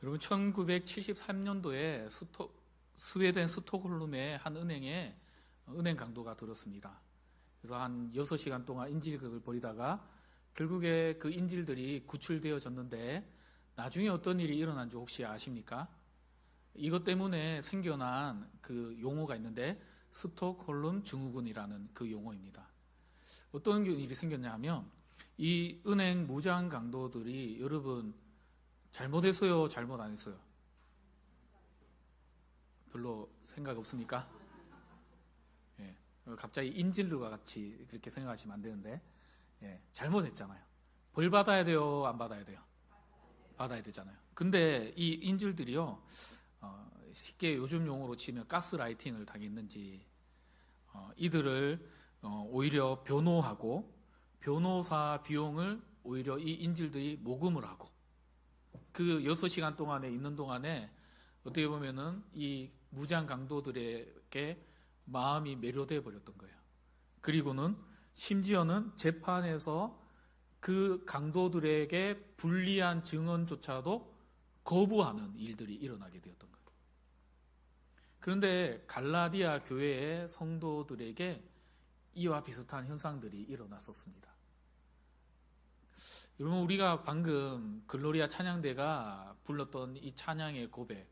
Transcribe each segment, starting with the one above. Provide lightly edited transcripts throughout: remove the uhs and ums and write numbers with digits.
여러분 1973년도에 스웨덴 스톡홀름의 한 은행에 은행 강도가 들었습니다. 그래서 한 6시간 동안 인질극을 벌이다가 결국에 그 인질들이 구출되어졌는데 나중에 어떤 일이 일어난 줄 혹시 아십니까? 이것 때문에 생겨난 그 용어가 있는데 스톡홀름 증후군이라는 그 용어입니다. 어떤 일이 생겼냐 하면 이 은행 무장 강도들이 여러분 잘못했어요? 잘못 안 했어요? 별로 생각 없습니까? 예, 갑자기 인질들과 같이 그렇게 생각하시면 안 되는데 잘못했잖아요. 벌 받아야 돼요? 안 받아야 돼요? 받아야 되잖아요. 근데 이 인질들이요 쉽게 요즘 용어로 치면 가스라이팅을 당했는지 이들을 오히려 변호하고 변호사 비용을 오히려 이 인질들이 모금을 하고 그 6시간 동안에 있는 동안에 어떻게 보면은 이 무장 강도들에게 마음이 매료돼 버렸던 거예요. 그리고는 심지어는 재판에서 그 강도들에게 불리한 증언조차도 거부하는 일들이 일어나게 되었던 거예요. 그런데 갈라디아 교회의 성도들에게 이와 비슷한 현상들이 일어났었습니다. 여러분 우리가 방금 글로리아 찬양대가 불렀던 이 찬양의 고백,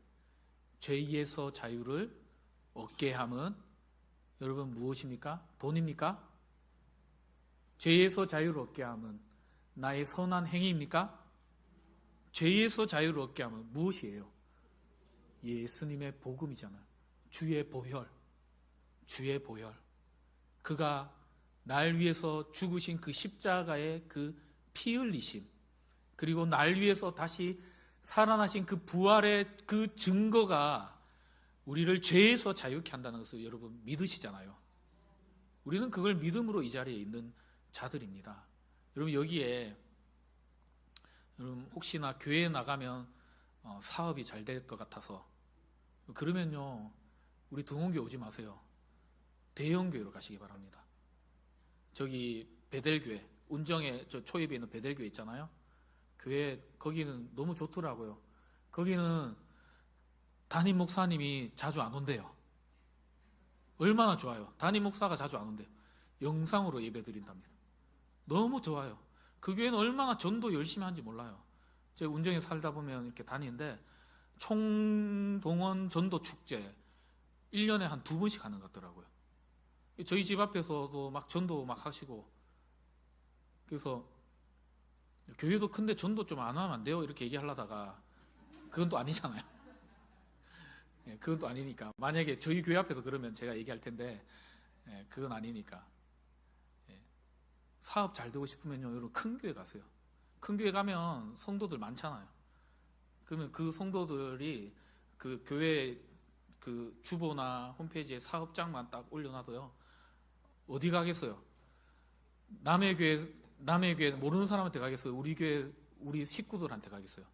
죄에서 자유를 얻게 함은 여러분 무엇입니까? 돈입니까? 죄에서 자유를 얻게 함은 나의 선한 행위입니까? 죄에서 자유를 얻게 함은 무엇이에요? 예수님의 복음이잖아요. 주의 보혈, 주의 보혈. 그가 날 위해서 죽으신 그 십자가의 그 피 흘리심, 그리고 날 위해서 다시 살아나신 그 부활의 그 증거가 우리를 죄에서 자유케 한다는 것을 여러분 믿으시잖아요. 우리는 그걸 믿음으로 이 자리에 있는 자들입니다. 여러분 여기에 여러분 혹시나 교회에 나가면 사업이 잘 될 것 같아서 그러면요 우리 동원교회 오지 마세요. 대형교회로 가시기 바랍니다. 저기 베델교회 운정에 저 초입에 있는 베델교회 있잖아요. 교회 거기는 너무 좋더라고요. 거기는 담임 목사님이 자주 안 온대요. 얼마나 좋아요. 담임 목사가 자주 안 온대요. 영상으로 예배 드린답니다. 너무 좋아요. 그 교회는 얼마나 전도 열심히 하는지 몰라요. 제가 운정에 살다 보면 이렇게 다니는데 총동원 전도 축제 1년에 한 2번씩 하는 것 같더라고요. 저희 집 앞에서도 막 전도 막 하시고, 그래서 교회도 큰데 전도 좀 안 하면 안 돼요? 이렇게 얘기하려다가 그건 또 아니잖아요. 그건 또 아니니까. 만약에 저희 교회 앞에서 그러면 제가 얘기할 텐데 그건 아니니까. 사업 잘 되고 싶으면요 여러분 큰 교회 가세요. 큰 교회 가면 성도들 많잖아요. 그러면 그 성도들이 그 교회 그 주보나 홈페이지에 사업장만 딱 올려놔도요 어디 가겠어요? 남의 교회 모르는 사람한테 가겠어요? 우리 교회 우리 식구들한테 가겠어요?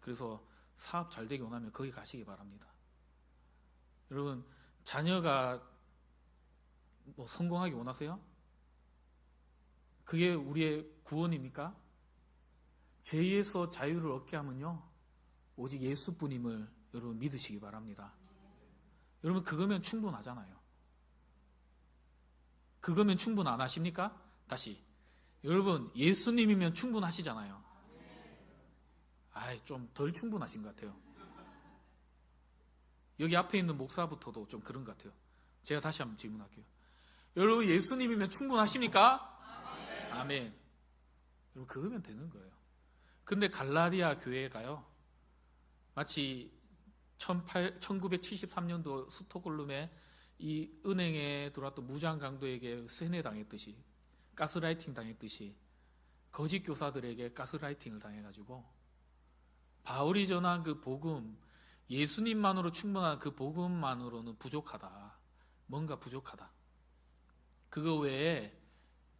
그래서 사업 잘 되기 원하면 거기 가시기 바랍니다. 여러분 자녀가 뭐 성공하기 원하세요? 그게 우리의 구원입니까? 죄에서 자유를 얻게 하면요 오직 예수뿐임을 여러분 믿으시기 바랍니다. 여러분 그거면 충분하잖아요. 그거면 충분 안 하십니까? 다시 여러분 예수님이면 충분하시잖아요. 좀 덜 충분하신 것 같아요. 여기 앞에 있는 목사부터도 좀 그런 것 같아요. 제가 다시 한번 질문할게요. 여러분 예수님이면 충분하십니까? 아멘. 여러분 그거면 되는 거예요. 근데 갈라디아 교회가요 마치 1973년도 스톡홀름에 이 은행에 들어왔던 무장 강도에게 세뇌당했듯이 가스라이팅 당했듯이 거짓 교사들에게 가스라이팅을 당해가지고 바울이 전한 그 복음, 예수님만으로 충분한 그 복음만으로는 부족하다. 뭔가 부족하다. 그거 외에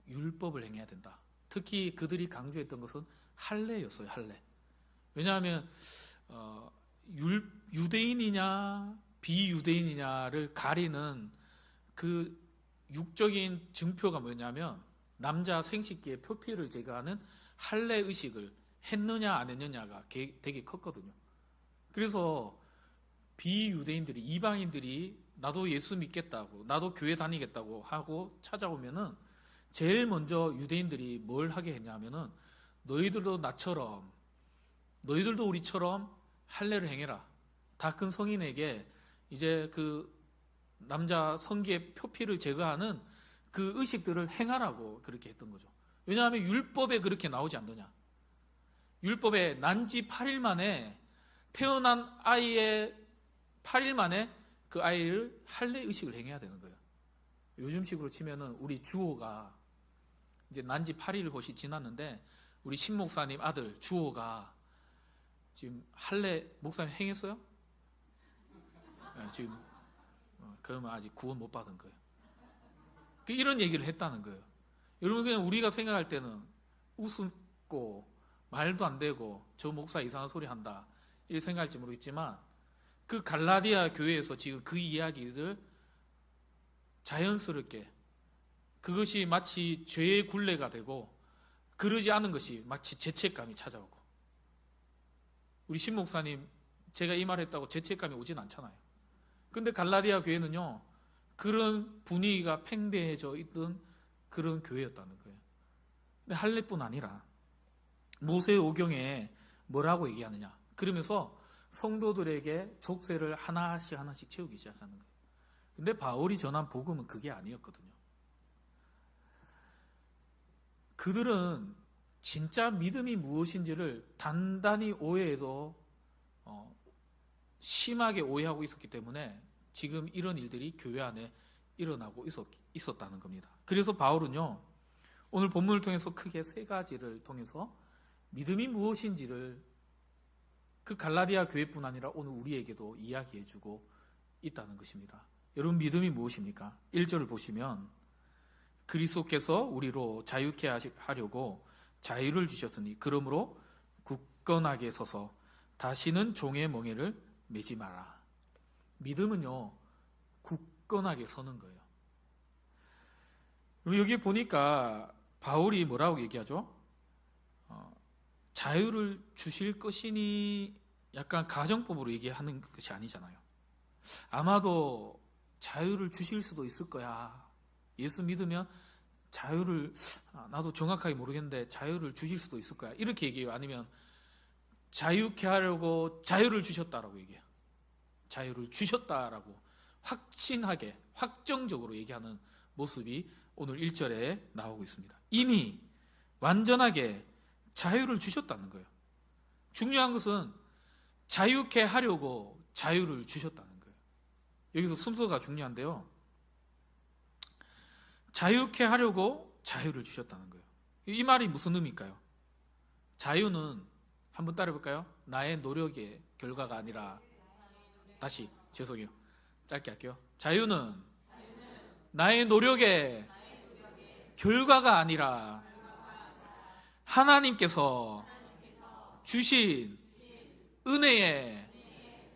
율법을 행해야 된다. 특히 그들이 강조했던 것은 할례였어요. 할례. 왜냐하면 유대인이냐 비유대인이냐를 가리는 그 육적인 증표가 뭐냐면 남자 생식기의 표피를 제거하는 할례 의식을 했느냐 안 했느냐가 되게 컸거든요. 그래서 비유대인들이, 이방인들이 나도 예수 믿겠다고, 나도 교회 다니겠다고 하고 찾아오면은 제일 먼저 유대인들이 뭘 하게 했냐면은 너희들도 나처럼, 너희들도 우리처럼 할례를 행해라. 다 큰 성인에게 이제 그 남자 성기의 표피를 제거하는 그 의식들을 행하라고 그렇게 했던 거죠. 왜냐하면 율법에 그렇게 나오지 않느냐. 율법에 난지 8일 만에, 태어난 아이의 8일 만에 그 아이를 할례 의식을 행해야 되는 거예요. 요즘식으로 치면은 우리 주호가 이제 난지 8일 혹시 지났는데 우리 신목사님 아들 주호가 지금 할례 목사님 행했어요? 네, 지금 그러면 아직 구원 못 받은 거예요. 이런 얘기를 했다는 거예요. 여러분, 그냥 우리가 생각할 때는 우습고 말도 안 되고 저 목사 이상한 소리 한다 이렇게 생각할지 모르겠지만, 그 갈라디아 교회에서 지금 그 이야기를 자연스럽게, 그것이 마치 죄의 굴레가 되고 그러지 않은 것이 마치 죄책감이 찾아오고, 우리 신목사님 제가 이 말 했다고 죄책감이 오진 않잖아요. 근데 갈라디아 교회는요, 그런 분위기가 팽배해져 있던 그런 교회였다는 거예요. 근데 할례뿐 아니라 모세오경에 뭐라고 얘기하느냐, 그러면서 성도들에게 족쇄를 하나씩 채우기 시작하는 거예요. 근데 바울이 전한 복음은 그게 아니었거든요. 그들은 진짜 믿음이 무엇인지를 단단히 오해해도 심하게 오해하고 있었기 때문에 지금 이런 일들이 교회 안에 일어나고 있었다는 겁니다. 그래서 바울은요, 오늘 본문을 통해서 크게 세 가지를 통해서 믿음이 무엇인지를 그 갈라디아 교회뿐 아니라 오늘 우리에게도 이야기해주고 있다는 것입니다. 여러분, 믿음이 무엇입니까? 1절을 보시면 그리스도께서 우리로 자유케 하려고 자유를 주셨으니 그러므로 굳건하게 서서 다시는 종의 멍에를 매지 마라. 믿음은요, 굳건하게 서는 거예요. 여기 보니까 바울이 뭐라고 얘기하죠? 자유를 주실 것이니 약간 가정법으로 얘기하는 것이 아니잖아요. 아마도 자유를 주실 수도 있을 거야. 예수 믿으면 자유를, 나도 정확하게 모르겠는데 자유를 주실 수도 있을 거야, 이렇게 얘기해요. 아니면 자유케 하려고 자유를 주셨다라고 얘기해요. 자유를 주셨다라고 확신하게, 확정적으로 얘기하는 모습이 오늘 1절에 나오고 있습니다. 이미 완전하게 자유를 주셨다는 거예요. 중요한 것은 자유케 하려고 자유를 주셨다는 거예요. 여기서 순서가 중요한데요, 자유케 하려고 자유를 주셨다는 거예요. 이 말이 무슨 의미일까요? 자유는 한번 따라해볼까요? 나의 노력의 결과가 아니라, 다시 죄송해요, 짧게 할게요. 자유는 나의 노력의 결과가 아니라 하나님께서 주신 은혜의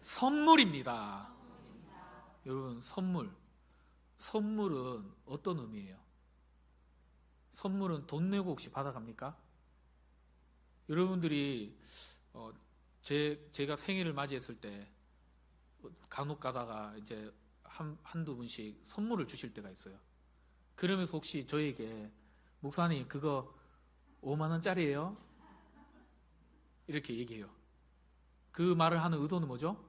선물입니다. 여러분, 선물은 어떤 의미예요? 선물은 돈 내고 혹시 받아갑니까? 여러분들이 제가 생일을 맞이했을 때 간혹 가다가 이제 한두 분씩 선물을 주실 때가 있어요. 그러면서 혹시 저에게 목사님 그거 5만 원짜리예요? 이렇게 얘기해요. 그 말을 하는 의도는 뭐죠?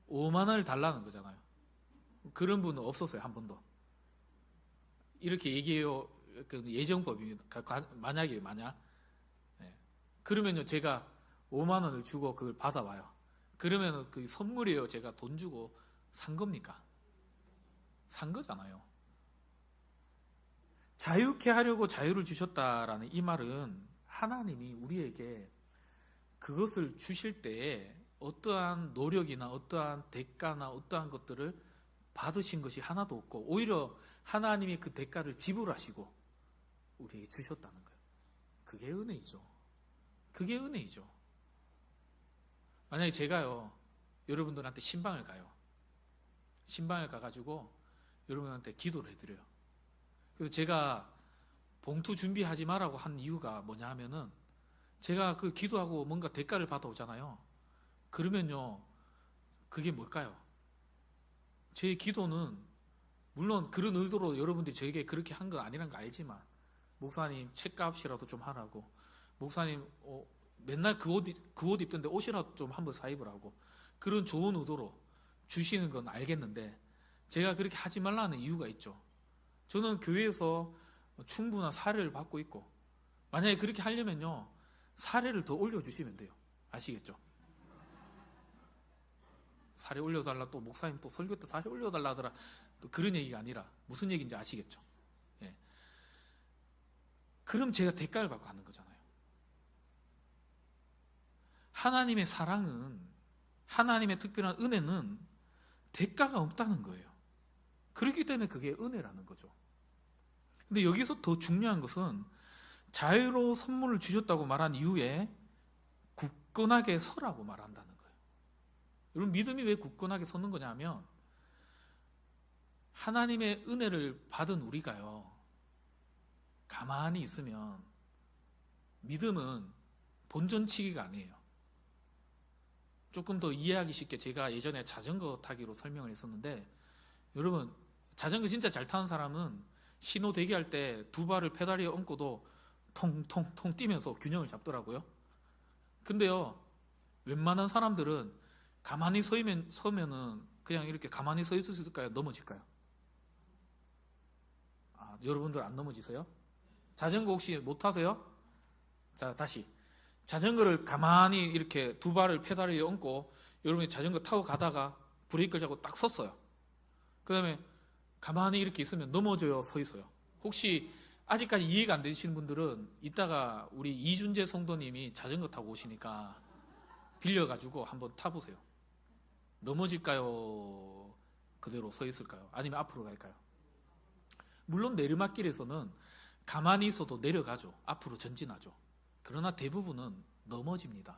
5만 원을 달라는 거잖아요. 그런 분은 없었어요, 한 번도. 이렇게 얘기해요. 그 예정법입니다. 만약 네. 그러면요, 제가 5만 원을 주고 그걸 받아와요. 그러면 그 선물이에요, 제가 돈 주고 산 겁니까? 산 거잖아요. 자유케 하려고 자유를 주셨다라는 이 말은 하나님이 우리에게 그것을 주실 때에 어떠한 노력이나 어떠한 대가나 어떠한 것들을 받으신 것이 하나도 없고, 오히려 하나님이 그 대가를 지불하시고 우리에게 주셨다는 거예요. 그게 은혜이죠. 그게 은혜이죠. 만약에 제가요, 여러분들한테 신방을 가요. 신방을 가가지고 여러분한테 기도를 해드려요. 그래서 제가 봉투 준비하지 말라고 한 이유가 뭐냐 하면은, 제가 그 기도하고 뭔가 대가를 받아오잖아요. 그러면요, 그게 뭘까요? 제 기도는 물론 그런 의도로 여러분들이 저에게 그렇게 한 건 아니란 거 알지만, 목사님 책값이라도 좀 하라고, 목사님 맨날 그 옷 입던데 옷이라도 좀 한번 사 입으라고, 그런 좋은 의도로 주시는 건 알겠는데, 제가 그렇게 하지 말라는 이유가 있죠. 저는 교회에서 충분한 사례를 받고 있고, 만약에 그렇게 하려면요, 사례를 더 올려주시면 돼요. 아시겠죠? 사례 올려달라, 또 목사님 또 설교 때 사례 올려달라 하더라, 또 그런 얘기가 아니라 무슨 얘기인지 아시겠죠? 예. 그럼 제가 대가를 받고 하는 거잖아요. 하나님의 사랑은, 하나님의 특별한 은혜는 대가가 없다는 거예요. 그렇기 때문에 그게 은혜라는 거죠. 근데 여기서 더 중요한 것은 자유로 선물을 주셨다고 말한 이후에 굳건하게 서라고 말한다는 거예요. 여러분, 믿음이 왜 굳건하게 서는 거냐 하면, 하나님의 은혜를 받은 우리가요, 가만히 있으면 믿음은 본전치기가 아니에요. 조금 더 이해하기 쉽게 제가 예전에 자전거 타기로 설명을 했었는데, 여러분, 자전거 진짜 잘 타는 사람은 신호 대기할 때 두 발을 페달에 얹고도 통통통 뛰면서 균형을 잡더라고요. 근데요, 웬만한 사람들은 가만히 서면은 그냥 이렇게 가만히 서 있을 수 있을까요? 넘어질까요? 여러분들 안 넘어지세요? 자전거 혹시 못 타세요? 자, 다시. 자전거를 가만히 이렇게 두 발을 페달에 얹고 여러분이 자전거 타고 가다가 브레이크를 잡고 딱 섰어요. 그 다음에 가만히 이렇게 있으면 넘어져요, 서 있어요? 혹시 아직까지 이해가 안 되시는 분들은 이따가 우리 이준재 성도님이 자전거 타고 오시니까 빌려가지고 한번 타보세요. 넘어질까요? 그대로 서 있을까요? 아니면 앞으로 갈까요? 물론 내리막길에서는 가만히 있어도 내려가죠. 앞으로 전진하죠. 그러나 대부분은 넘어집니다.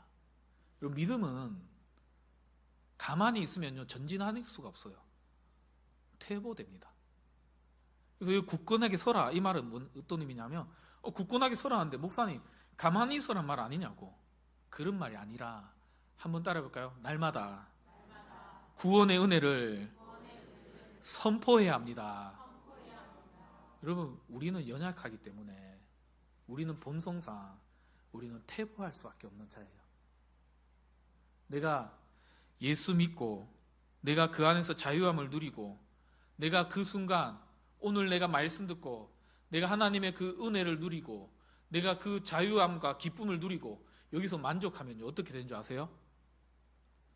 그리고 믿음은 가만히 있으면요, 전진할 수가 없어요. 퇴보됩니다. 그래서 이 굳건하게 서라, 이 말은 어떤 의미냐면, 굳건하게 서라 하는데 목사님 가만히 있어란 말 아니냐고. 그런 말이 아니라 한번 따라해볼까요? 날마다 구원의 은혜를 선포해야 합니다. 여러분, 우리는 연약하기 때문에, 우리는 본성상 우리는 퇴보할 수밖에 없는 자예요. 내가 예수 믿고 내가 그 안에서 자유함을 누리고, 내가 그 순간 오늘 내가 말씀 듣고 내가 하나님의 그 은혜를 누리고 내가 그 자유함과 기쁨을 누리고 여기서 만족하면요, 어떻게 되는 줄 아세요?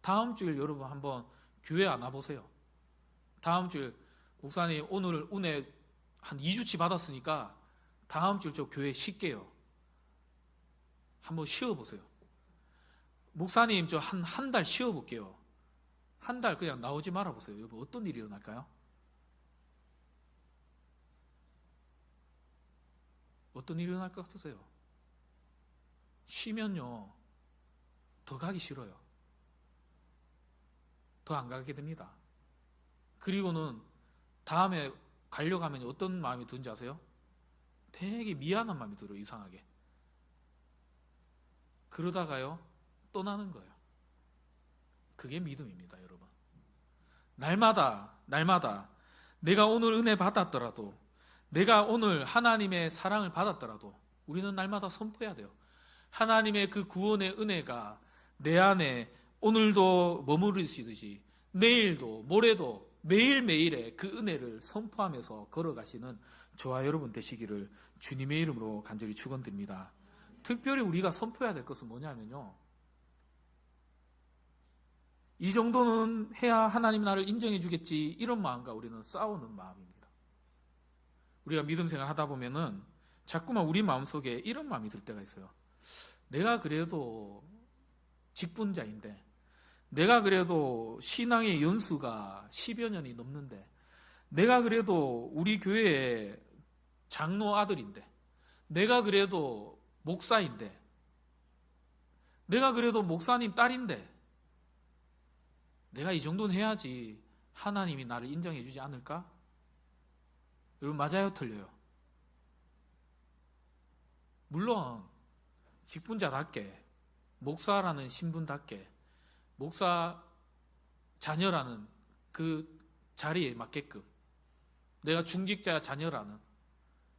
다음 주일 여러분 한번 교회 안 와보세요. 다음 주일 목사님 오늘 은혜 한 2주치 받았으니까 다음 주일 저 교회 쉴게요. 한번 쉬어보세요. 목사님 저 한 달 쉬어볼게요. 한 달 그냥 나오지 말아보세요. 여러분, 어떤 일이 일어날까요? 어떤 일이 일어날 것 같으세요? 쉬면요, 더 가기 싫어요. 더 안 가게 됩니다. 그리고는 다음에 가려고 하면 어떤 마음이 드는지 아세요? 되게 미안한 마음이 들어요, 이상하게. 그러다가요, 떠나는 거예요. 그게 믿음입니다, 여러분. 날마다 내가 오늘 은혜 받았더라도, 내가 오늘 하나님의 사랑을 받았더라도 우리는 날마다 선포해야 돼요. 하나님의 그 구원의 은혜가 내 안에 오늘도 머무르시듯이 내일도 모레도 매일매일의 그 은혜를 선포하면서 걸어가시는 저와 여러분 되시기를 주님의 이름으로 간절히 축원드립니다. 특별히 우리가 선포해야 될 것은 뭐냐면요, 이 정도는 해야 하나님 나를 인정해 주겠지, 이런 마음과 우리는 싸우는 마음입니다. 우리가 믿음 생활 하다 보면은 자꾸만 우리 마음속에 이런 마음이 들 때가 있어요. 내가 그래도 직분자인데, 내가 그래도 신앙의 연수가 10여 년이 넘는데, 내가 그래도 우리 교회의 장로 아들인데, 내가 그래도 목사인데, 내가 그래도 목사님 딸인데, 내가 이 정도는 해야지 하나님이 나를 인정해 주지 않을까? 여러분, 맞아요, 틀려요? 물론 직분자답게, 목사라는 신분답게, 목사 자녀라는 그 자리에 맞게끔, 내가 중직자 자녀라는,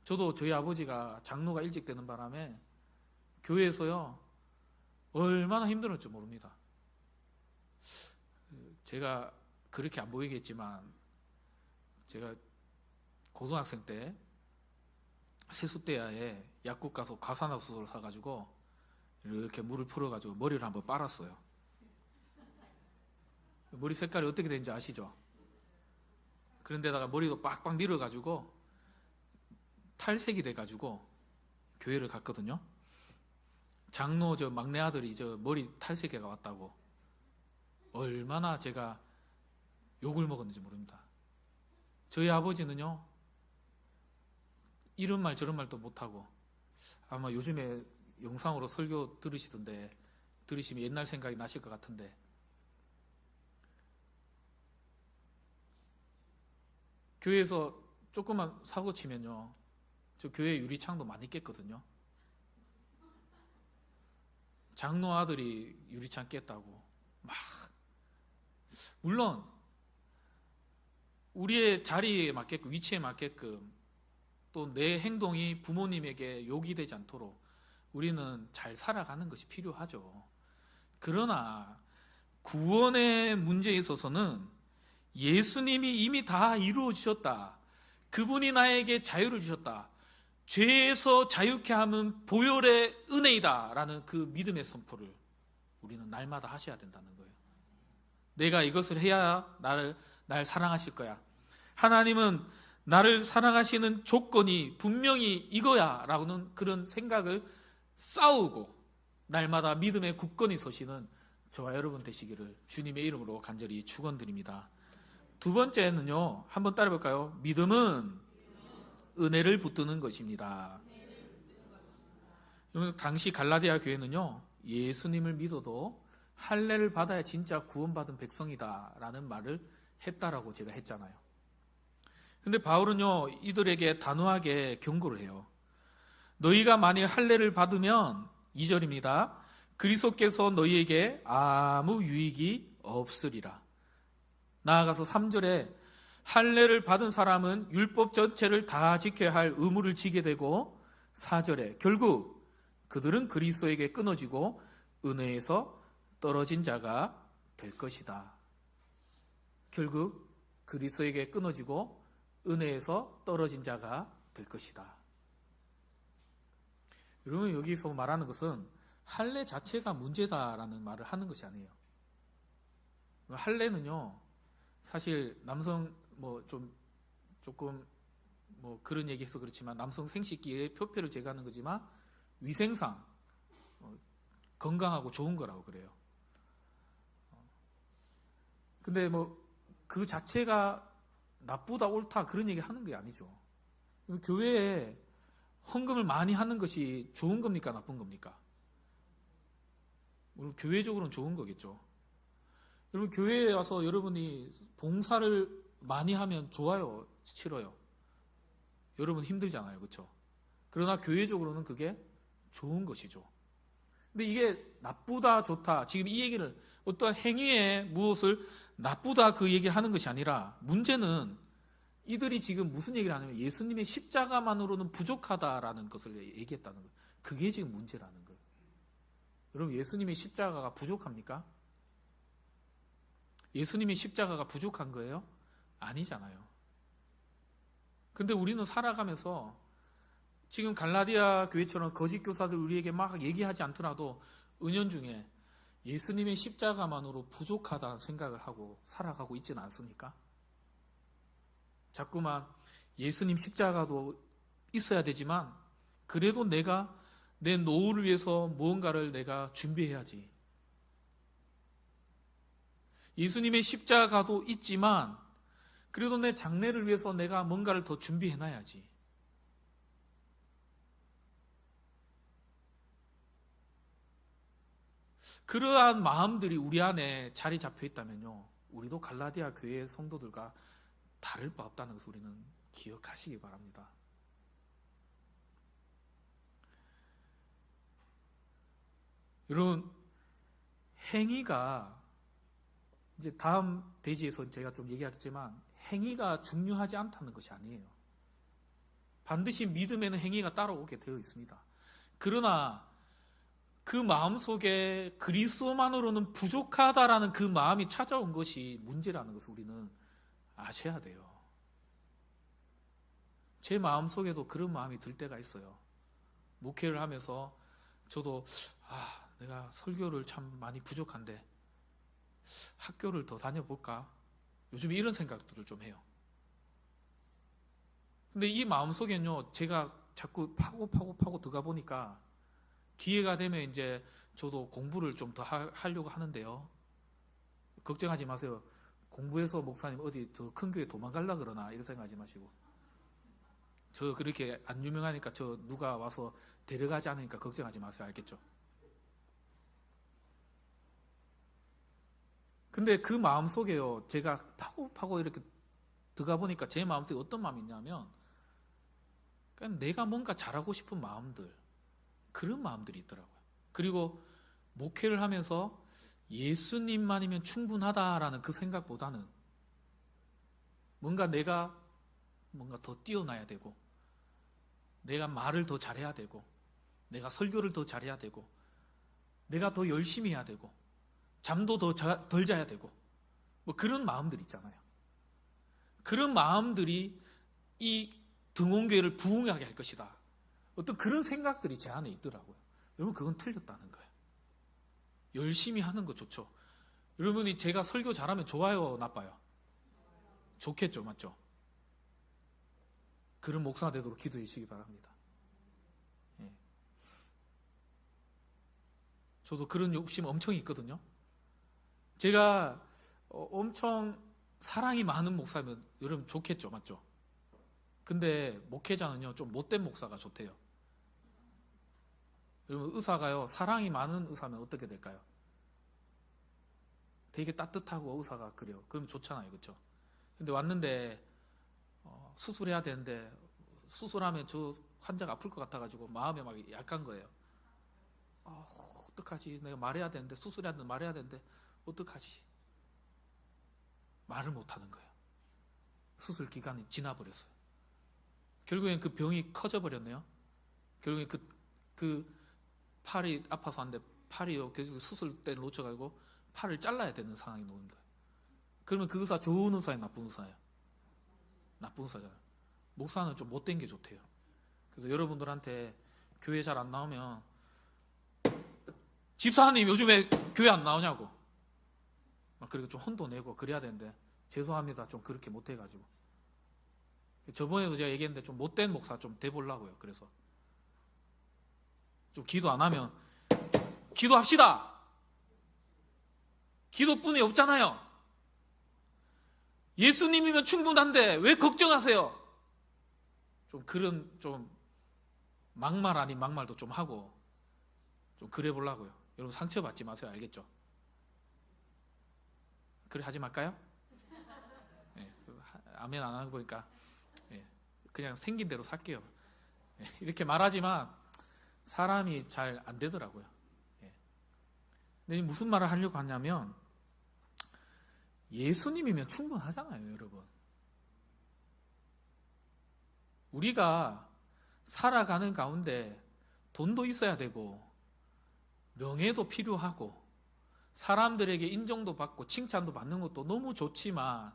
저도 저희 아버지가 장로가 일찍 되는 바람에 교회에서요 얼마나 힘들었지 모릅니다. 제가 그렇게 안 보이겠지만 제가 고등학생 때 세숫대야에 약국 가서 과산화수소를 사가지고 이렇게 물을 풀어가지고 머리를 한번 빨았어요. 머리 색깔이 어떻게 되는지 아시죠? 그런데다가 머리도 빡빡 밀어가지고 탈색이 돼가지고 교회를 갔거든요. 장로 저 막내 아들이 저 머리 탈색해가 왔다고 얼마나 제가 욕을 먹었는지 모릅니다. 저희 아버지는요 이런 말 저런 말도 못하고, 아마 요즘에 영상으로 설교 들으시던데 들으시면 옛날 생각이 나실 것 같은데, 교회에서 조금만 사고 치면요 저 교회 유리창도 많이 깼거든요. 장로 아들이 유리창 깼다고 막, 물론 우리의 자리에 맞게끔, 위치에 맞게끔, 또 내 행동이 부모님에게 욕이 되지 않도록 우리는 잘 살아가는 것이 필요하죠. 그러나 구원의 문제에 있어서는 예수님이 이미 다 이루어 주셨다. 그분이 나에게 자유를 주셨다. 죄에서 자유케 하면 보혈의 은혜이다 라는 그 믿음의 선포를 우리는 날마다 하셔야 된다는 거예요. 내가 이것을 해야 날 사랑하실 거야. 하나님은 나를 사랑하시는 조건이 분명히 이거야 라고는 그런 생각을 싸우고 날마다 믿음의 굳건히 서시는 저와 여러분 되시기를 주님의 이름으로 간절히 축원드립니다. 두 번째는요, 한번 따라해볼까요? 믿음은 은혜를 붙드는 것입니다. 당시 갈라디아 교회는요 예수님을 믿어도 할례를 받아야 진짜 구원받은 백성이다 라는 말을 했다라고 제가 했잖아요. 근데 바울은요 이들에게 단호하게 경고를 해요. 너희가 만일 할례를 받으면 2절입니다. 그리스도께서 너희에게 아무 유익이 없으리라. 나아가서 3절에 할례를 받은 사람은 율법 전체를 다 지켜야 할 의무를 지게 되고, 4절에 결국 그들은 그리스도에게 끊어지고 은혜에서 떨어진 자가 될 것이다. 결국 그리스도에게 끊어지고 은혜에서 떨어진 자가 될 것이다. 여러분 여기서 말하는 것은 할례 자체가 문제다라는 말을 하는 것이 아니에요. 할례는요 사실 남성 조금 그런 얘기해서 그렇지만 남성 생식기의 표피를 제거하는 거지만 위생상 건강하고 좋은 거라고 그래요. 근데 그 자체가 나쁘다 옳다 그런 얘기 하는 게 아니죠. 교회에 헌금을 많이 하는 것이 좋은 겁니까 나쁜 겁니까? 물론 교회적으로는 좋은 거겠죠. 여러분 교회에 와서 여러분이 봉사를 많이 하면 좋아요, 싫어요? 여러분 힘들잖아요, 그렇죠? 그러나 교회적으로는 그게 좋은 것이죠. 근데 이게 나쁘다 좋다, 지금 이 얘기를 어떠한 행위에 무엇을 나쁘다 그 얘기를 하는 것이 아니라, 문제는 이들이 지금 무슨 얘기를 하냐면 예수님의 십자가만으로는 부족하다라는 것을 얘기했다는 거예요. 그게 지금 문제라는 거예요. 여러분 예수님의 십자가가 부족합니까? 예수님의 십자가가 부족한 거예요? 아니잖아요. 근데 우리는 살아가면서 지금 갈라디아 교회처럼 거짓 교사들 우리에게 막 얘기하지 않더라도 은연중에 예수님의 십자가만으로 부족하다는 생각을 하고 살아가고 있지는 않습니까? 자꾸만 예수님 십자가도 있어야 되지만 그래도 내가 내 노후를 위해서 무언가를 내가 준비해야지. 예수님의 십자가도 있지만 그래도 내 장래를 위해서 내가 뭔가를 더 준비해놔야지. 그러한 마음들이 우리 안에 자리 잡혀 있다면요, 우리도 갈라디아 교회의 성도들과 다를 바 없다는 것을 우리는 기억하시기 바랍니다. 여러분, 행위가 이제 다음 대지에서 제가 좀 얘기하겠지만 행위가 중요하지 않다는 것이 아니에요. 반드시 믿음에는 행위가 따라오게 되어 있습니다. 그러나 그 마음속에 그리스도만으로는 부족하다라는 그 마음이 찾아온 것이 문제라는 것을 우리는 아셔야 돼요. 제 마음속에도 그런 마음이 들 때가 있어요. 목회를 하면서 저도 내가 설교를 참 많이 부족한데 학교를 더 다녀볼까? 요즘 이런 생각들을 좀 해요. 근데 이 마음속에는요, 제가 자꾸 파고 들어가 보니까 기회가 되면 이제 저도 공부를 좀 더 하려고 하는데요. 걱정하지 마세요. 공부해서 목사님 어디 더 큰 교회 도망가려고 그러나 이런 생각하지 마시고. 저 그렇게 안 유명하니까 저 누가 와서 데려가지 않으니까 걱정하지 마세요. 알겠죠? 근데 그 마음속에요, 제가 파고 이렇게 들어가 보니까 제 마음속에 어떤 마음이 있냐면 그냥 내가 뭔가 잘하고 싶은 마음들, 그런 마음들이 있더라고요. 그리고 목회를 하면서 예수님만이면 충분하다라는 그 생각보다는 내가 더 뛰어나야 되고, 내가 말을 더 잘해야 되고, 내가 설교를 더 잘해야 되고, 내가 더 열심히 해야 되고, 잠도 덜 자야 되고, 뭐 그런 마음들 있잖아요. 그런 마음들이 이 등원교회를 부흥하게 할 것이다. 어떤 그런 생각들이 제 안에 있더라고요. 여러분, 그건 틀렸다는 거예요. 열심히 하는 거 좋죠. 여러분이 제가 설교 잘하면 좋아요, 나빠요? 좋겠죠, 맞죠? 그런 목사가 되도록 기도해 주시기 바랍니다. 예. 저도 그런 욕심 엄청 있거든요. 제가 엄청 사랑이 많은 목사면 여러분 좋겠죠, 맞죠? 근데 목회자는요, 좀 못된 목사가 좋대요. 여러분, 의사가요, 사랑이 많은 의사면 어떻게 될까요? 되게 따뜻하고 의사가 그래요. 그럼 좋잖아요, 그렇죠? 근데 왔는데 수술해야 되는데 수술하면 저 환자가 아플 것 같아가지고 마음이 막 약한 거예요. 어떡하지? 내가 말해야 되는데, 수술해야 되는데 말해야 되는데 어떡하지? 말을 못하는 거예요. 수술 기간이 지나버렸어요. 결국엔 그 병이 커져버렸네요. 결국엔 그 팔이 아파서 하는데 팔이요, 계속 수술 때 놓쳐가지고 팔을 잘라야 되는 상황이 오는 거예요. 그러면 그 의사 좋은 의사예요, 나쁜 의사예요? 나쁜 의사잖아요. 목사는 좀 못된 게 좋대요. 그래서 여러분들한테 교회 잘 안 나오면 집사님 요즘에 교회 안 나오냐고 막 그리고 좀 혼도 내고 그래야 되는데 죄송합니다, 좀 그렇게 못해가지고. 저번에도 제가 얘기했는데 좀 못된 목사 좀 돼보려고요. 그래서 좀 기도 안 하면 기도합시다. 기도뿐이 없잖아요. 예수님이면 충분한데 왜 걱정하세요? 좀 그런 좀 막말 아닌 막말도 좀 하고 좀 그래 보려고요. 여러분 상처받지 마세요. 알겠죠? 그래 하지 말까요? 네, 아멘 안 하고 보니까 그냥 생긴 대로 살게요. 이렇게 말하지만 사람이 잘 안 되더라고요. 근데 무슨 말을 하려고 하냐면 예수님이면 충분하잖아요, 여러분. 우리가 살아가는 가운데 돈도 있어야 되고 명예도 필요하고 사람들에게 인정도 받고 칭찬도 받는 것도 너무 좋지만,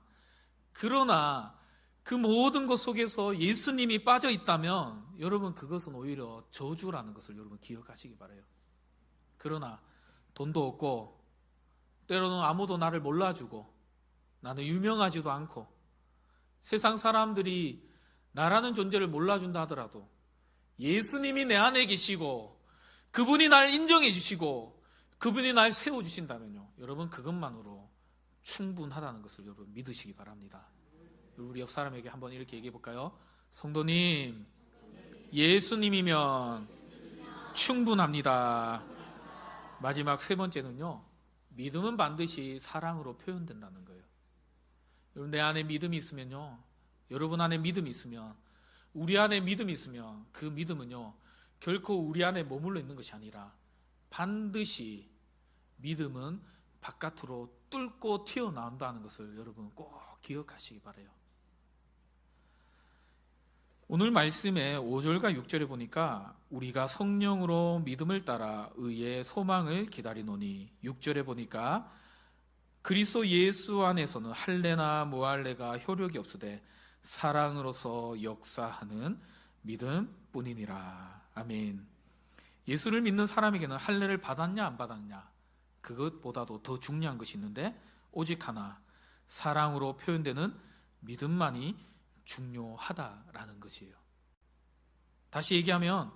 그러나 그 모든 것 속에서 예수님이 빠져 있다면 여러분 그것은 오히려 저주라는 것을 여러분 기억하시기 바라요. 그러나 돈도 없고 때로는 아무도 나를 몰라주고 나는 유명하지도 않고 세상 사람들이 나라는 존재를 몰라준다 하더라도 예수님이 내 안에 계시고 그분이 날 인정해 주시고 그분이 날 세워주신다면요, 여러분 그것만으로 충분하다는 것을 여러분 믿으시기 바랍니다. 우리 옆 사람에게 한번 이렇게 얘기해 볼까요? 성도님, 예수님이면 충분합니다. 마지막 세 번째는요, 믿음은 반드시 사랑으로 표현된다는 거예요. 여러분, 내 안에 믿음이 있으면요, 여러분 안에 믿음이 있으면, 우리 안에 믿음이 있으면 그 믿음은요 결코 우리 안에 머물러 있는 것이 아니라 반드시 믿음은 바깥으로 뚫고 튀어나온다는 것을 여러분 꼭 기억하시기 바라요. 오늘 말씀의 5절과 6절에 보니까 우리가 성령으로 믿음을 따라 의의 소망을 기다리노니, 6절에 보니까 그리스도 예수 안에서는 할례나 무할례가 효력이 없으되 사랑으로서 역사하는 믿음뿐이니라. 아멘. 예수를 믿는 사람에게는 할례를 받았냐 안 받았냐, 그것보다도 더 중요한 것이 있는데 오직 하나, 사랑으로 표현되는 믿음만이 중요하다라는 것이에요. 다시 얘기하면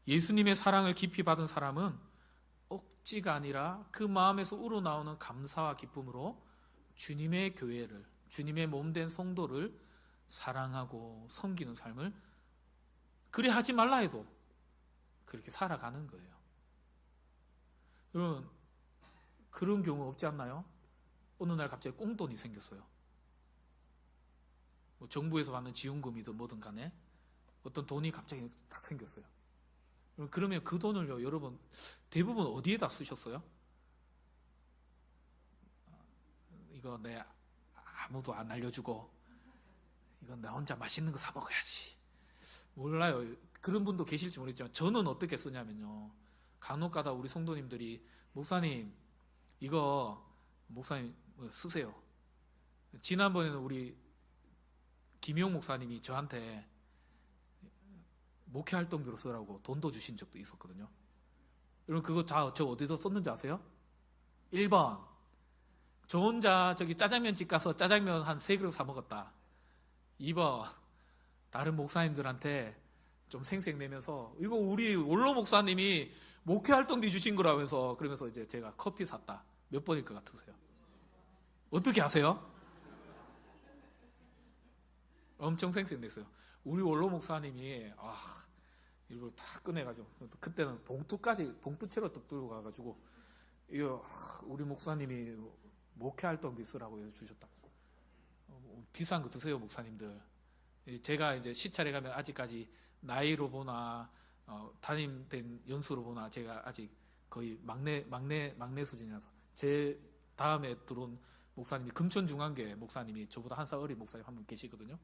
예수님의 사랑을 깊이 받은 사람은 억지가 아니라 그 마음에서 우러나오는 감사와 기쁨으로 주님의 교회를, 주님의 몸된 성도를 사랑하고 섬기는 삶을, 그래 하지 말라 해도 그렇게 살아가는 거예요. 여러분, 그런 경우 없지 않나요? 어느 날 갑자기 꽁돈이 생겼어요. 뭐 정부에서 받는 지원금이든 뭐든 간에 어떤 돈이 갑자기 딱 생겼어요. 그러면 그 돈을요, 여러분 대부분 어디에다 쓰셨어요? 이거 내 아무도 안 알려주고 이건 나 혼자 맛있는 거 사 먹어야지. 몰라요. 그런 분도 계실지 모르겠지만 저는 어떻게 쓰냐면요, 간혹가다 우리 성도님들이 목사님 이거 목사님 쓰세요. 지난번에는 우리 김용 목사님이 저한테 목회활동비로 쓰라고 돈도 주신 적도 있었거든요. 여러분 그거 저 어디서 썼는지 아세요? 1번, 저 혼자 저기 짜장면집 가서 짜장면 한 3그릇 사 먹었다. 2번, 다른 목사님들한테 좀 생색내면서 이거 우리 원로 목사님이 목회활동비 주신 거라면서, 그러면서 이제 제가 커피 샀다. 몇 번일 것 같으세요? 어떻게 아세요? 엄청 생색냈어요. 우리 원로 목사님이 일부러 다 꺼내가지고, 그때는 봉투채로 뚝 들고 가가지고 이거 우리 목사님이 목회활동비 쓰라고 주셨다. 비싼 거 드세요 목사님들. 제가 이제 시찰에 가면 아직까지 나이로 보나 담임된 연수로 보나 제가 아직 거의 막내 수준이라서, 제 다음에 들어온 목사님이 금천중앙교회 목사님이 저보다 한 살 어린 목사님 한 분 계시거든요.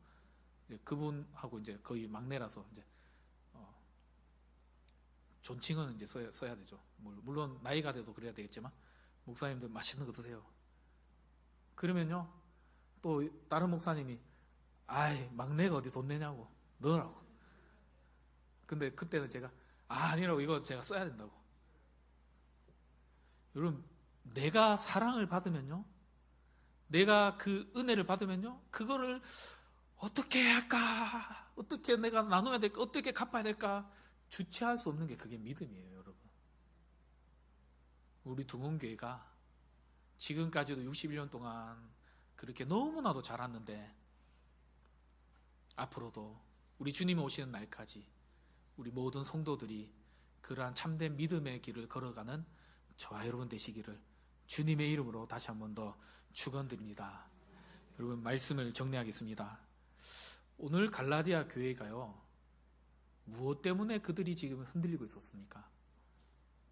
이제 그분하고 이제 거의 막내라서 이제 존칭은 이제 써야 되죠. 물론 나이가 돼도 그래야 되겠지만 목사님들 맛있는 거 드세요. 그러면요 또 다른 목사님이 막내가 어디 돈 내냐고 넣으라고. 근데 그때는 제가 아니라고, 이거 제가 써야 된다고. 여러분, 내가 사랑을 받으면요, 내가 그 은혜를 받으면요, 그거를 어떻게 할까, 어떻게 내가 나눠야 될까, 어떻게 갚아야 될까 주체할 수 없는 게 그게 믿음이에요. 여러분, 우리 동원교회가 지금까지도 61년 동안 그렇게 너무나도 자랐는데, 앞으로도 우리 주님이 오시는 날까지 우리 모든 성도들이 그러한 참된 믿음의 길을 걸어가는 저와 여러분 되시기를 주님의 이름으로 다시 한 번 더 축원드립니다. 여러분, 말씀을 정리하겠습니다. 오늘 갈라디아 교회가요, 무엇 때문에 그들이 지금 흔들리고 있었습니까?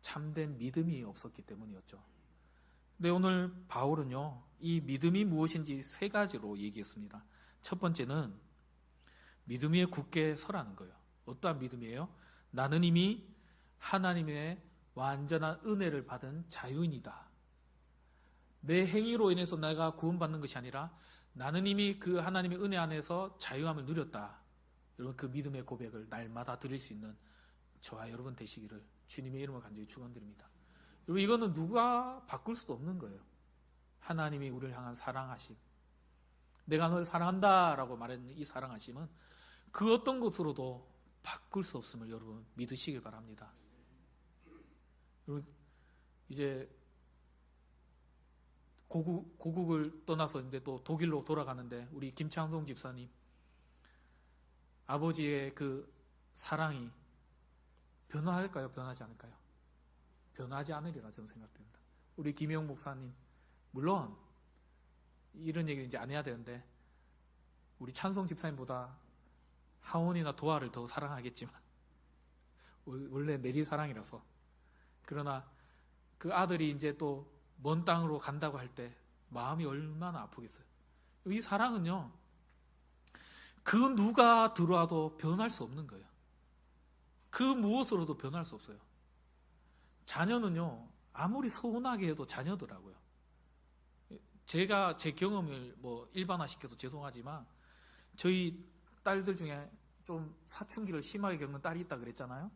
참된 믿음이 없었기 때문이었죠. 근데 오늘 바울은요, 이 믿음이 무엇인지 3가지로 얘기했습니다. 첫 번째는 믿음 위에 굳게 서라는 거예요. 어떠한 믿음이에요? 나는 이미 하나님의 완전한 은혜를 받은 자유인이다. 내 행위로 인해서 내가 구원받는 것이 아니라 나는 이미 그 하나님의 은혜 안에서 자유함을 누렸다. 여러분, 그 믿음의 고백을 날마다 드릴 수 있는 저와 여러분 되시기를 주님의 이름으로 간절히 축원드립니다. 여러분, 이거는 누가 바꿀 수도 없는 거예요. 하나님이 우리를 향한 사랑하심, 내가 너를 사랑한다라고 말했는 이 사랑하심은 그 어떤 것으로도 바꿀 수 없음을 여러분 믿으시길 바랍니다. 여러분, 이제 고국을 떠나서 이제 또 독일로 돌아가는데 우리 김창송 집사님 아버지의 그 사랑이 변화할까요? 변하지 않을까요? 변하지 않으리라 저는 생각됩니다. 우리 김영 목사님, 물론 이런 얘기를 이제 안 해야 되는데 우리 찬송 집사님보다 하원이나 도화를 더 사랑하겠지만 원래 내리 사랑이라서, 그러나 그 아들이 이제 또 먼 땅으로 간다고 할 때 마음이 얼마나 아프겠어요. 이 사랑은요, 그 누가 들어와도 변할 수 없는 거예요. 그 무엇으로도 변할 수 없어요. 자녀는요, 아무리 서운하게 해도 자녀더라고요. 제가 제 경험을 뭐 일반화시켜서 죄송하지만 저희 딸들 중에 좀 사춘기를 심하게 겪는 딸이 있다 그랬잖아요.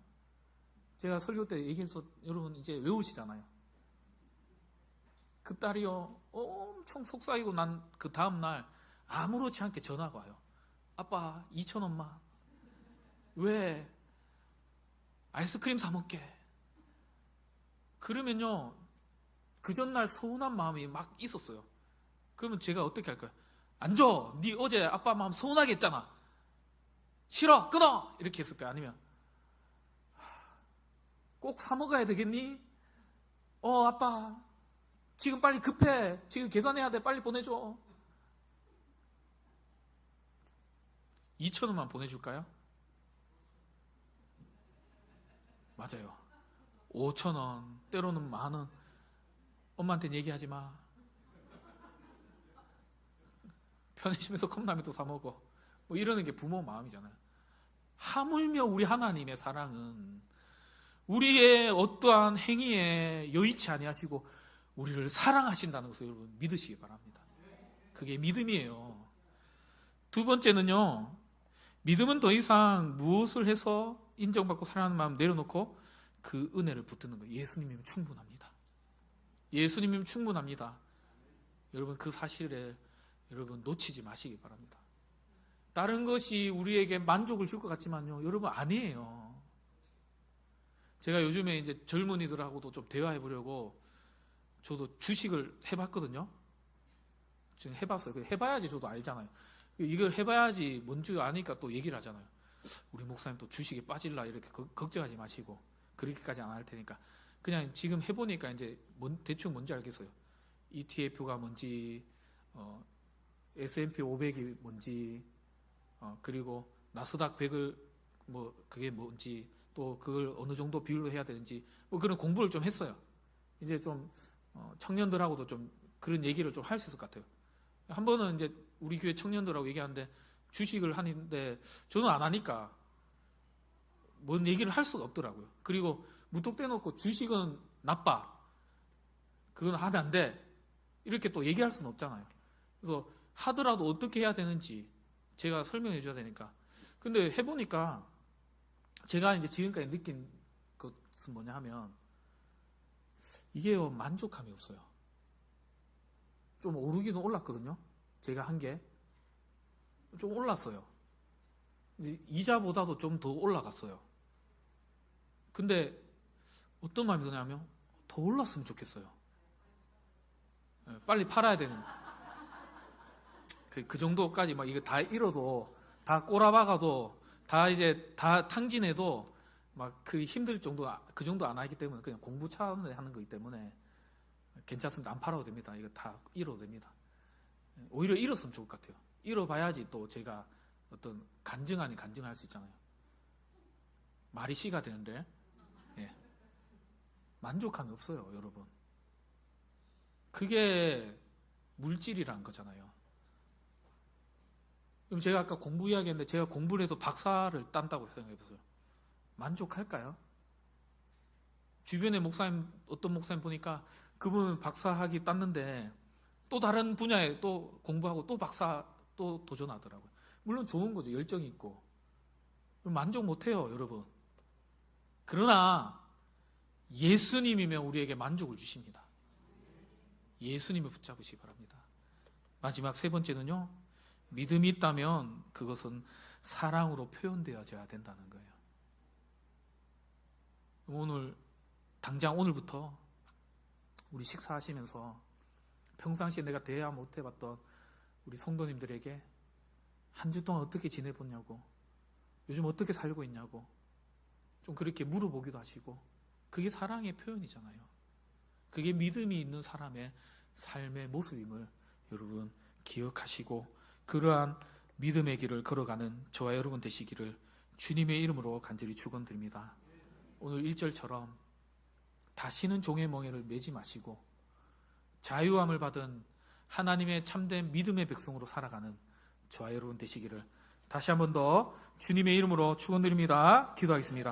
제가 설교 때 얘기해서 여러분 이제 외우시잖아요. 그 딸이요, 엄청 속삭이고 난 그 다음날 아무렇지 않게 전화가 와요. 아빠 2,000원만. 왜? 아이스크림 사 먹게. 그러면요, 그 전날 서운한 마음이 막 있었어요. 그러면 제가 어떻게 할까요? 안 줘. 네 어제 아빠 마음 서운하게 했잖아. 싫어. 끊어. 이렇게 했을까요? 아니면 꼭 사 먹어야 되겠니? 아빠 지금 빨리 급해. 지금 계산해야 돼. 빨리 보내줘. 2,000원만 보내줄까요? 맞아요. 5,000원, 때로는 10,000원. 엄마한테는 얘기하지 마. 편의점에서 컵라면도 사 먹어. 뭐 이러는 게 부모 마음이잖아요. 하물며 우리 하나님의 사랑은 우리의 어떠한 행위에 여의치 아니하시고 우리를 사랑하신다는 것을 여러분 믿으시기 바랍니다. 그게 믿음이에요. 두 번째는요, 믿음은 더 이상 무엇을 해서 인정받고 사랑하는 마음 내려놓고 그 은혜를 붙드는 거예요. 예수님이면 충분합니다. 예수님이면 충분합니다. 여러분 그 사실에 여러분 놓치지 마시기 바랍니다. 다른 것이 우리에게 만족을 줄 것 같지만요, 여러분 아니에요. 제가 요즘에 이제 젊은이들하고도 좀 대화해 보려고 저도 주식을 해봤거든요. 지금 해봤어요. 해봐야지 저도 알잖아요. 이걸 해봐야지 뭔지 아니까 또 얘기를 하잖아요. 우리 목사님 또 주식에 빠질라 이렇게 걱정하지 마시고 그렇게까지 안 할 테니까 그냥 지금 해보니까 이제 대충 뭔지 알겠어요. ETF가 뭔지, S&P 500이 뭔지, 그리고 나스닥 100을 뭐 그게 뭔지, 또 그걸 어느 정도 비율로 해야 되는지 뭐 그런 공부를 좀 했어요. 이제 좀 청년들하고도 좀 그런 얘기를 좀 할 수 있을 것 같아요. 한 번은 이제 우리 교회 청년들하고 얘기하는데 주식을 하는데 저는 안 하니까 뭔 얘기를 할 수가 없더라고요. 그리고 무턱대놓고 주식은 나빠, 그건 하면 안 돼, 이렇게 또 얘기할 수는 없잖아요. 그래서 하더라도 어떻게 해야 되는지 제가 설명해 줘야 되니까. 근데 해보니까 제가 이제 지금까지 느낀 것은 뭐냐 하면 이게요, 만족감이 없어요. 좀 오르기는 올랐거든요. 제가 한 게 좀 올랐어요. 이자보다도 좀 더 올라갔어요. 근데 어떤 마음이 드냐면 더 올랐으면 좋겠어요. 빨리 팔아야 되는 그 정도까지 막 이거 다 잃어도 다 꼬라박아도 다 이제 다 탕진해도 막 그 힘들 정도, 그 정도 안 하기 때문에 그냥 공부 차원에 하는 거기 때문에 괜찮습니다. 안 팔아도 됩니다. 이거 다 잃어도 됩니다. 오히려 잃었으면 좋을 것 같아요. 잃어봐야지 또 제가 어떤 간증 아닌 간증을 할 수 있잖아요. 말이 씨가 되는데, 예. 만족감이 없어요, 여러분. 그게 물질이란 거잖아요. 그럼 제가 아까 공부 이야기했는데 제가 공부를 해서 박사를 딴다고 생각해보세요. 만족할까요? 주변에 목사님, 어떤 목사님 보니까 그분은 박사학위 땄는데 또 다른 분야에 또 공부하고 또 박사 또 도전하더라고요. 물론 좋은 거죠. 열정이 있고. 만족 못해요, 여러분. 그러나 예수님이면 우리에게 만족을 주십니다. 예수님을 붙잡으시기 바랍니다. 마지막 세 번째는요, 믿음이 있다면 그것은 사랑으로 표현되어져야 된다는 거예요. 오늘 당장 오늘부터 우리 식사하시면서 평상시에 내가 대화 못 해봤던 우리 성도님들에게 한 주 동안 어떻게 지내보냐고, 요즘 어떻게 살고 있냐고 좀 그렇게 물어보기도 하시고, 그게 사랑의 표현이잖아요. 그게 믿음이 있는 사람의 삶의 모습임을 여러분 기억하시고 그러한 믿음의 길을 걸어가는 저와 여러분 되시기를 주님의 이름으로 간절히 축원드립니다. 오늘 1절처럼 다시는 종의 멍에를 매지 마시고 자유함을 받은 하나님의 참된 믿음의 백성으로 살아가는 저와 여러분 되시기를 다시 한 번 더 주님의 이름으로 축원드립니다. 기도하겠습니다.